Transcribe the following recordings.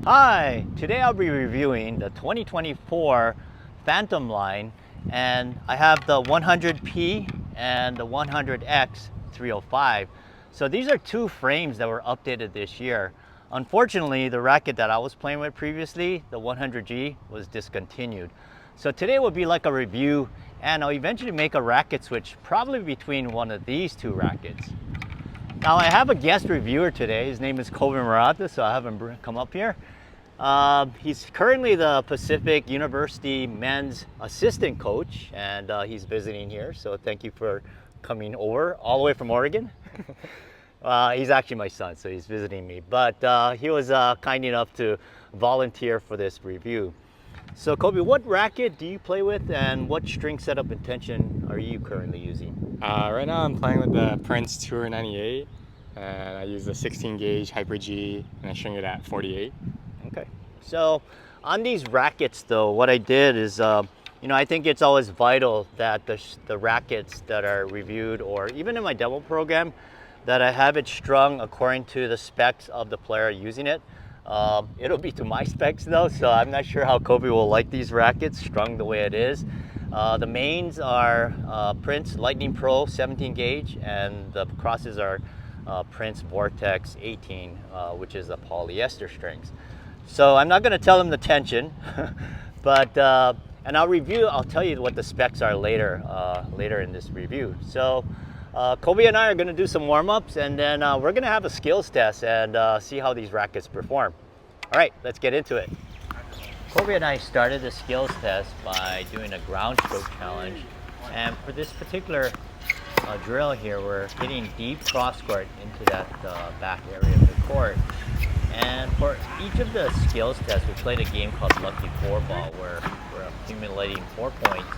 Hi, today I'll be reviewing the 2024 Phantom line, and I have the 100P and the 100X 305. So these are two frames that were updated this year. Unfortunately, the racket that I was playing with previously, the 100G, was discontinued. So today will be like a review, and I'll eventually make a racket switch probably between one of these two rackets. Now I have a guest reviewer today. His name is Albert Murata, so I have him come up here. He's currently the Pacific University men's assistant coach, and he's visiting here. So thank you for coming over all the way from Oregon. He's actually my son, so he's visiting me. But he was kind enough to volunteer for this review. So Kobe, what racket do you play with, and what string setup and tension are you currently using? Right now I'm playing with the Prince Tour 98, and I use the 16 gauge Hyper G, and I string it at 48. Okay. So on these rackets though, what I did is, I think it's always vital that the rackets that are reviewed, or even in my demo program, that I have it strung according to the specs of the player using it. It'll be to my specs though, so I'm not sure how Kobe will like these rackets strung the way it is. The mains are Prince Lightning Pro 17 gauge, and the crosses are Prince Vortex 18, which is the polyester strings. So I'm not going to tell him the tension, but and I'll tell you what the specs are later in this review. So Kobe and I are going to do some warm-ups, and then we're going to have a skills test and see how these rackets perform. All right, let's get into it. Kobe and I started the skills test by doing a ground stroke challenge, and for this particular drill here, we're hitting deep cross court into that back area of the court. And for each of the skills tests, we played a game called Lucky 4 Ball, where we're accumulating 4 points,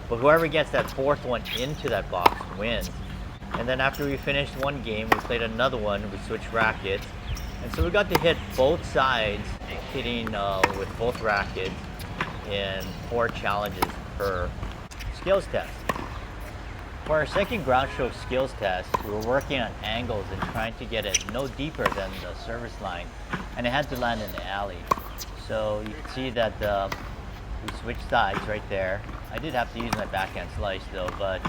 but whoever gets that fourth one into that box wins. And then after we finished one game, we played another one, we switched rackets, and so we got to hit both sides, hitting with both rackets in 4 challenges per skills test. For our second ground stroke skills test, we were working on angles and trying to get it no deeper than the service line, and it had to land in the alley. So you can see that we switched sides right there. I did have to use my backhand slice though, but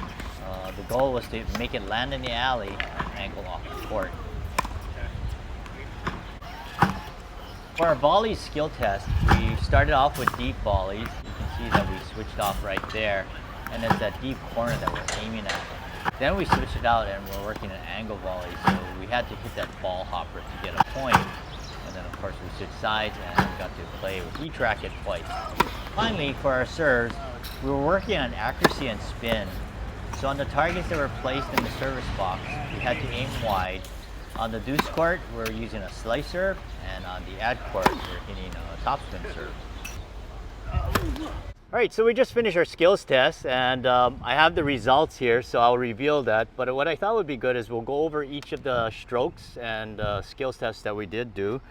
the goal was to make it land in the alley and angle off the court. For our volley skill test, we started off with deep volleys. You can see that we switched off right there, and it's that deep corner that we're aiming at. Then we switched it out and we're working an angle volley, so we had to hit that ball hopper to get a point. And then of course we switched sides and we got to play with each racket twice. Finally, for our serves, we were working on accuracy and spin. So on the targets that were placed in the service box, we had to aim wide. On the deuce court, we're using a slice serve, and on the ad court, we're hitting a topspin serve. All right, so we just finished our skills test, and I have the results here, so I'll reveal that. But what I thought would be good is we'll go over each of the strokes and skills tests that we did do.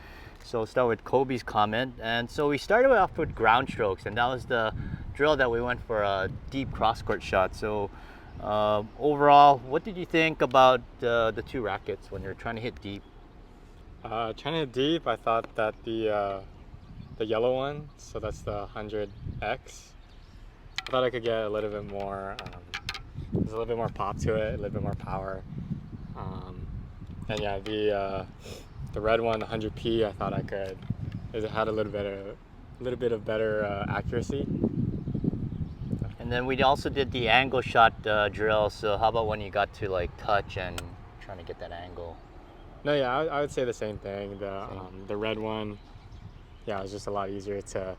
So we'll start with Kobe's comment. And so we started off with ground strokes, and that was the drill that we went for a deep cross-court shot. So overall, what did you think about the two rackets when you're trying to hit deep? Trying to hit deep, I thought that the yellow one, so that's the 100X, I thought I could get a little bit more, there's a little bit more pop to it, a little bit more power. And yeah, the red one, the 100P, I thought it had a little bit of better accuracy. And then we also did the angle shot drill. So how about when you got to like touch and trying to get that angle? No, yeah, I would say the same thing. The red one, yeah, it was just a lot easier to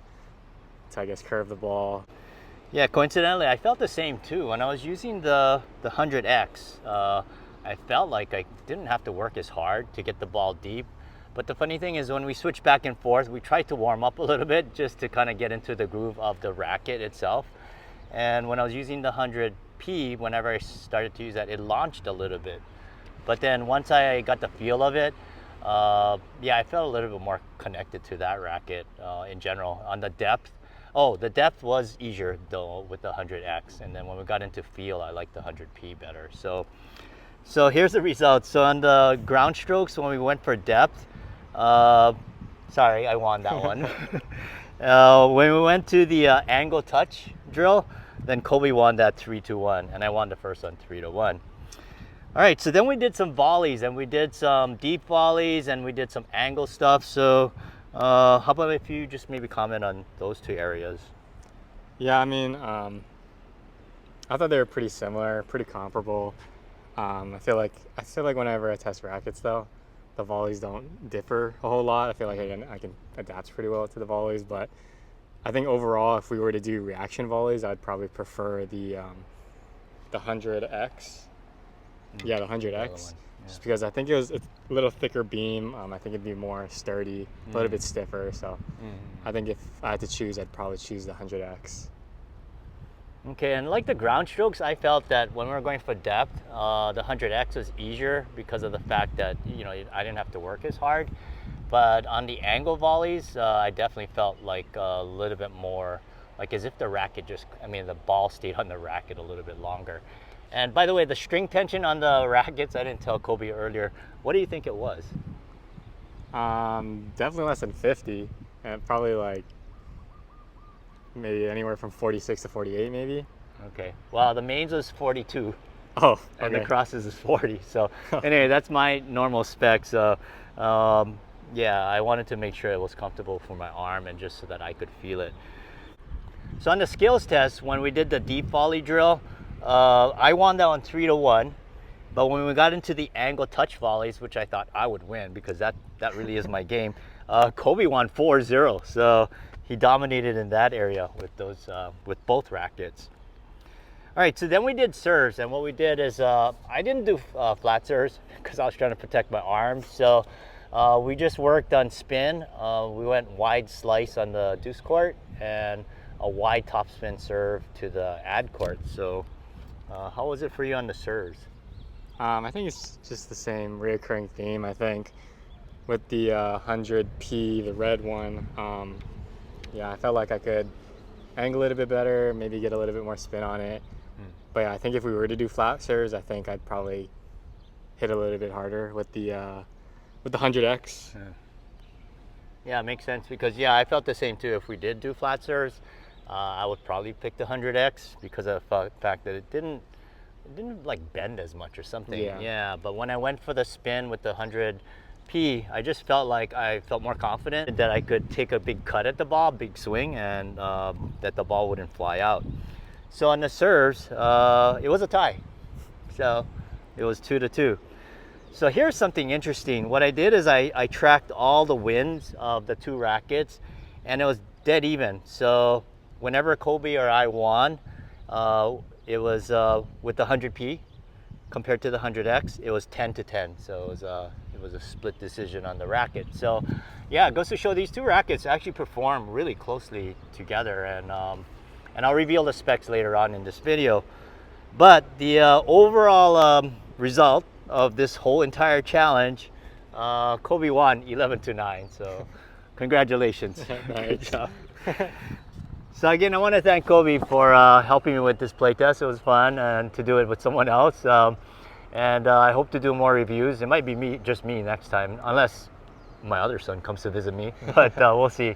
I guess curve the ball. Yeah, coincidentally, I felt the same too. When I was using the 100X, I felt like I didn't have to work as hard to get the ball deep. But the funny thing is when we switched back and forth, we tried to warm up a little bit just to kind of get into the groove of the racket itself. And when I was using the 100P, whenever I started to use that, it launched a little bit. But then once I got the feel of it, yeah, I felt a little bit more connected to that racket in general. On the depth, the depth was easier though with the 100X. And then when we got into feel, I liked the 100P better. So here's the results. So on the ground strokes, when we went for depth, Sorry, I won that one. When we went to the angle touch drill, then Kobe won that 3-1, and I won the first one 3-1. All right, so then we did some volleys, and we did some deep volleys, and we did some angle stuff. So how about if you just maybe comment on those two areas? Yeah, I mean, I thought they were pretty similar, pretty comparable. I feel like whenever I test rackets, though, the volleys don't differ a whole lot. I feel like I can adapt pretty well to the volleys, but I think overall, if we were to do reaction volleys, I'd probably prefer the 100X. Yeah, the 100X. Yeah. Just because I think it's a little thicker beam. I think it'd be more sturdy, a little bit stiffer. So I think if I had to choose, I'd probably choose the 100X. Okay, and like the ground strokes, I felt that when we were going for depth, the 100X was easier because of the fact that, you know, I didn't have to work as hard. But on the angle volleys, I definitely felt like a little bit more, like as if the racket the ball stayed on the racket a little bit longer. And by the way, the string tension on the rackets, I didn't tell Kobe earlier. What do you think it was? Definitely less than 50, and probably like maybe anywhere from 46 to 48, maybe. Okay. Well, the mains was 42. Oh, okay. And the crosses is 40. So anyway, that's my normal spec. So yeah, I wanted to make sure it was comfortable for my arm and just so that I could feel it. So on the skills test, when we did the deep volley drill, I won that one 3-1. But when we got into the angle touch volleys, which I thought I would win because that really is my game, Kobe won 4-0. So he dominated in that area with those with both rackets. All right, so then we did serves, and what we did is I didn't do flat serves because I was trying to protect my arms. So we just worked on spin. We went wide slice on the deuce court and a wide topspin serve to the ad court. So how was it for you on the serves? I think it's just the same reoccurring theme. I think with the 100P, the red one, yeah, I felt like I could angle it a bit better, maybe get a little bit more spin on it. But yeah, I think if we were to do flat serves, I think I'd probably hit a little bit harder with the 100X. Yeah, it makes sense because yeah, I felt the same too. If we did do flat serves, I would probably pick the 100X because of the fact that it didn't like bend as much or something. Yeah, but when I went for the spin with the 100P, I just felt like I felt more confident that I could take a big cut at the ball, big swing, and that the ball wouldn't fly out. So on the serves, it was a tie. So it was 2-2. So here's something interesting. What I did is I tracked all the wins of the two rackets, and it was dead even. So whenever Kobe or I won, it was with the 100P compared to the 100X, it was 10-10. So it was a split decision on the racket. So yeah, it goes to show these two rackets actually perform really closely together, and I'll reveal the specs later on in this video. But the overall result of this whole entire challenge, Kobe won 11-9. So congratulations. Good job. So again, I want to thank Kobe for helping me with this playtest. It was fun and to do it with someone else. And I hope to do more reviews. It might be just me next time, unless my other son comes to visit me, but we'll see.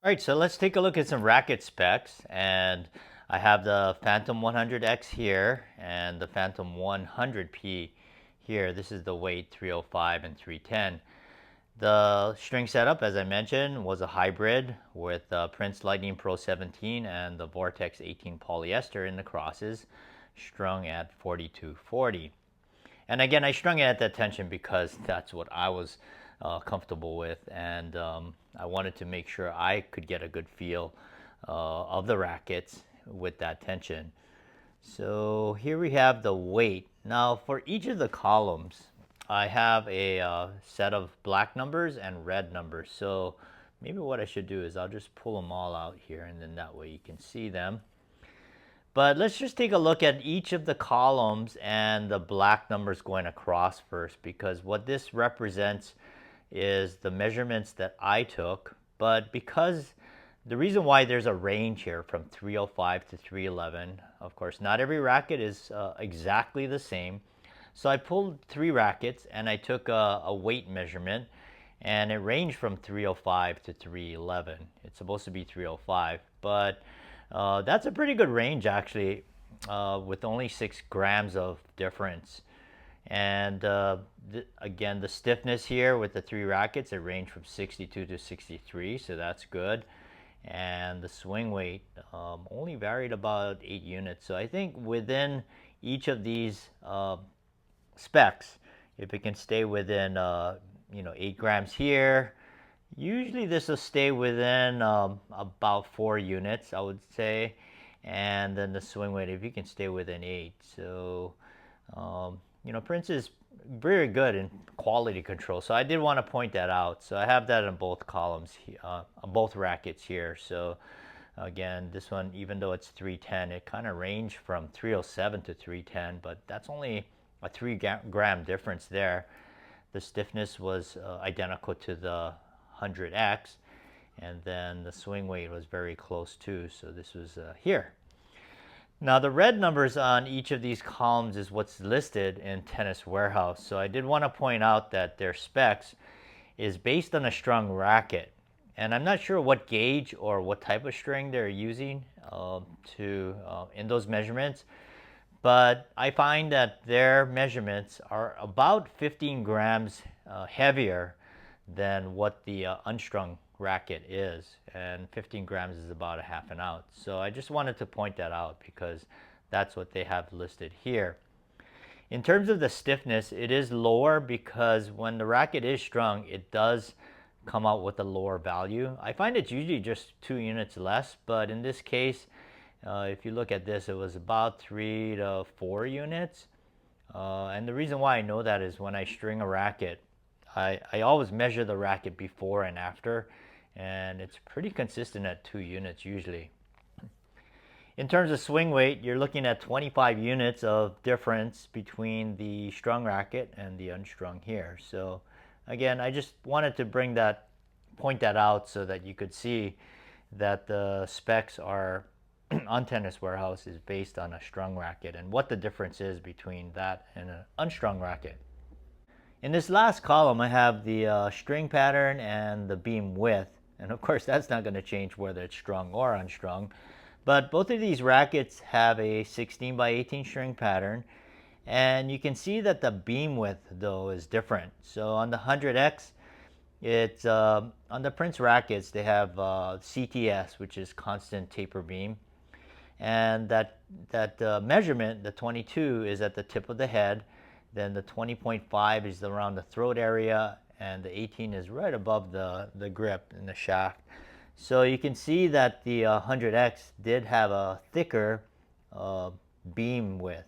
All right, so let's take a look at some racket specs. And I have the Phantom 100X here and the Phantom 100P here. This is the weight 305 and 310. The string setup, as I mentioned, was a hybrid with Prince Lightning Pro 17 and the Vortex 18 polyester in the crosses, strung at 4240. And again, I strung it at that tension because that's what I was comfortable with, and I wanted to make sure I could get a good feel of the rackets with that tension. So here we have the weight. Now for each of the columns, I have a set of black numbers and red numbers. So maybe what I should do is I'll just pull them all out here, and then that way you can see them. But let's just take a look at each of the columns and the black numbers going across first, because what this represents is the measurements that I took. But because the reason why there's a range here from 305 to 311, of course, not every racket is exactly the same. So I pulled 3 rackets and I took a weight measurement, and it ranged from 305 to 311. It's supposed to be 305, but that's a pretty good range actually, with only 6 grams of difference. And again, the stiffness here with the 3 rackets, it ranged from 62 to 63, so that's good. And the swing weight only varied about 8 units. So I think within each of these specs, if it can stay within 8 grams here, usually this will stay within about 4 units, I would say. And then the swing weight, if you can stay within 8. So Prince is very good in quality control. So I did want to point that out. So I have that in both columns, both rackets here. So again, this one, even though it's 310, it kind of ranged from 307 to 310, but that's only a 3 gram difference there. The stiffness was identical to the 100X, and then the swing weight was very close too. So this was here. Now the red numbers on each of these columns is what's listed in Tennis Warehouse. So I did want to point out that their specs is based on a strung racket. And I'm not sure what gauge or what type of string they're using in those measurements. But I find that their measurements are about 15 grams heavier than what the unstrung racket is, and 15 grams is about a half an ounce. So I just wanted to point that out because that's what they have listed here. In terms of the stiffness, it is lower because when the racket is strung, it does come out with a lower value. I find it's usually just 2 units less, but in this case, if you look at this, it was about 3 to 4 units. And the reason why I know that is when I string a racket, I always measure the racket before and after, and it's pretty consistent at 2 units usually. In terms of swing weight, you're looking at 25 units of difference between the strung racket and the unstrung here. So again, I just wanted to point that out so that you could see that the specs are on Tennis Warehouse is based on a strung racket and what the difference is between that and an unstrung racket. In this last column, I have the string pattern and the beam width. And of course, that's not going to change whether it's strung or unstrung. But both of these rackets have a 16 by 18 string pattern. And you can see that the beam width, though, is different. So on the 100X, it's on the Prince rackets, they have CTS, which is constant taper beam. And that measurement, the 22, is at the tip of the head. Then the 20.5 is around the throat area, and the 18 is right above the grip in the shaft. So you can see that the 100X did have a thicker beam width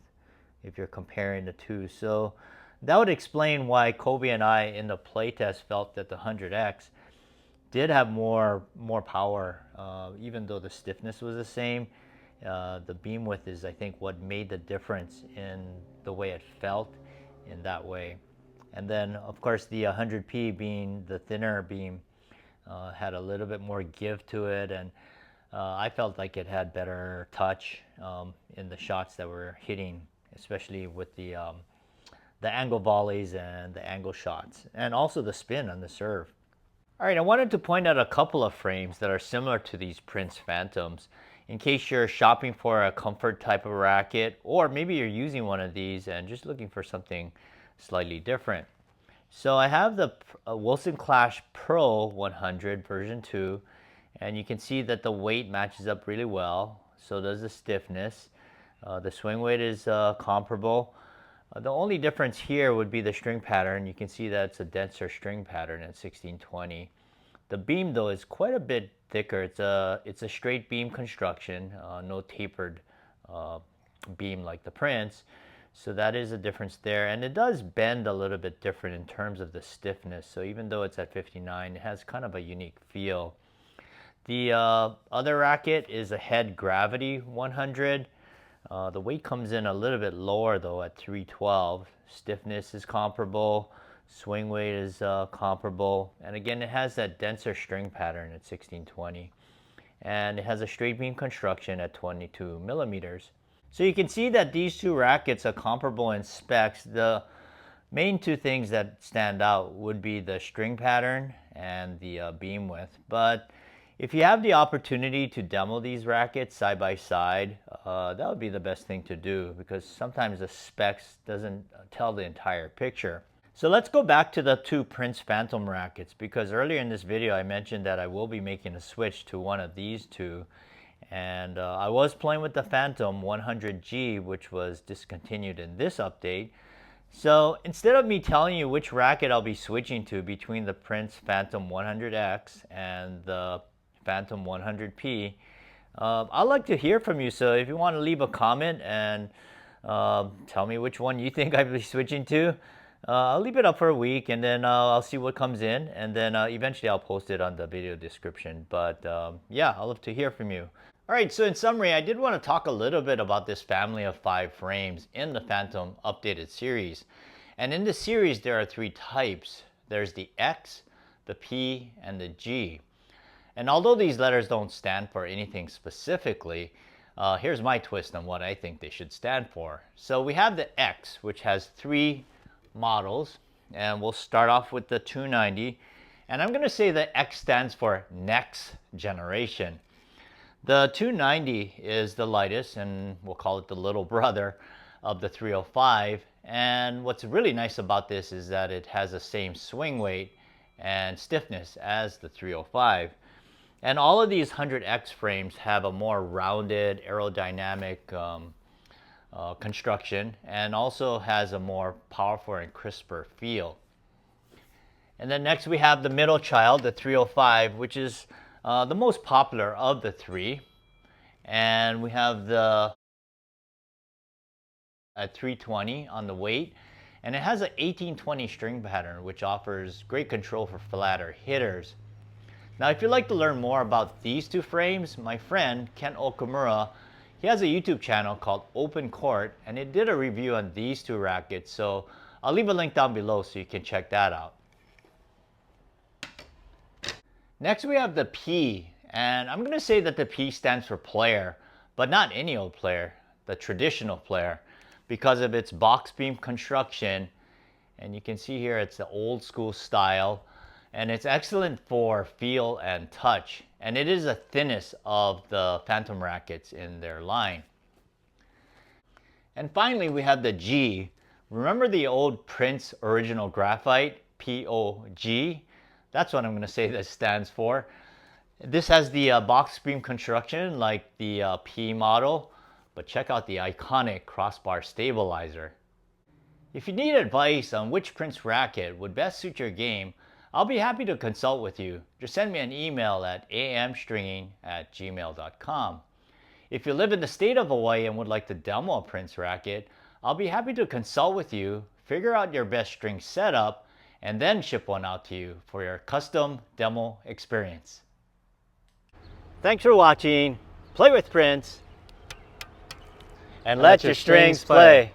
if you're comparing the two. So that would explain why Kobe and I in the playtest felt that the 100X did have more power, even though the stiffness was the same. The beam width is, I think, what made the difference in the way it felt in that way. And then, of course, the 100P being the thinner beam had a little bit more give to it, and I felt like it had better touch in the shots that we're hitting, especially with the angle volleys and the angle shots, and also the spin on the serve. All right, I wanted to point out a couple of frames that are similar to these Prince Phantoms in case you're shopping for a comfort type of racket, or maybe you're using one of these and just looking for something slightly different. So I have the Wilson Clash Pro 100 version 2, and you can see that the weight matches up really well. So does the stiffness. The swing weight is comparable. The only difference here would be the string pattern. You can see that it's a denser string pattern at 1620. The beam, though, is quite a bit thicker. It's a straight beam construction, no tapered beam like the Prince. So that is a difference there. And it does bend a little bit different in terms of the stiffness. So even though it's at 59, it has kind of a unique feel. The other racket is a Head Gravity 100. The weight comes in a little bit lower, though, at 312. Stiffness is comparable. Swing weight is comparable. And again, it has that denser string pattern at 1620. And it has a straight beam construction at 22 millimeters. So you can see that these two rackets are comparable in specs. The Main two things that stand out would be the string pattern and the beam width. But if you have the opportunity to demo these rackets side by side, that would be the best thing to do, because sometimes the specs doesn't tell the entire picture. So let's go back to the two Prince Phantom rackets, because earlier in this video I mentioned that I will be making a switch to one of these two. And I was playing with the Phantom 100G, which was discontinued in this update. So instead of me telling you which racket I'll be switching to between the Prince Phantom 100X and the Phantom 100P, I'd like to hear from you. So if you want to leave a comment and tell me which one you think I'll be switching to, I'll leave it up for a week, and then I'll see what comes in, and then eventually I'll post it on the video description. But yeah, I'd love to hear from you. All right, so in summary, I did want to talk a little bit about this family of 5 frames in the Phantom updated series. And in this series, there are 3 types. There's the X, the P, and the G. And although these letters don't stand for anything specifically, here's my twist on what I think they should stand for. So we have the X, which has 3 models, and we'll start off with the 290. And I'm going to say the X stands for next generation. The 290 is the lightest, and we'll call it the little brother of the 305. And what's really nice about this is that it has the same swing weight and stiffness as the 305. And all of these 100X frames have a more rounded aerodynamic construction, and also has a more powerful and crisper feel. And then next we have the middle child, the 305, which is the most popular of the 3. And we have the at 320 on the weight, and it has an 1820 string pattern, which offers great control for flatter hitters. Now if you'd like to learn more about these 2 frames, my friend Ken Okamura, he has a YouTube channel called Open Court, and it did a review on these 2 rackets, so I'll leave a link down below so you can check that out. Next we have the P, and I'm going to say that the P stands for player, but not any old player, the traditional player, because of its box beam construction. And you can see here it's the old school style, and it's excellent for feel and touch, and it is the thinnest of the Phantom rackets in their line. And finally we have the G. Remember the old Prince original graphite, POG? That's what I'm going to say this stands for. This has the box beam construction like the P model, but check out the iconic crossbar stabilizer. If you need advice on which Prince racket would best suit your game, I'll be happy to consult with you. Just send me an email at amstringing@gmail.com. If you live in the state of Hawaii and would like to demo a Prince racket, I'll be happy to consult with you, figure out your best string setup, and then ship one out to you for your custom demo experience. Thanks for watching. Play with Prince, and let your strings play.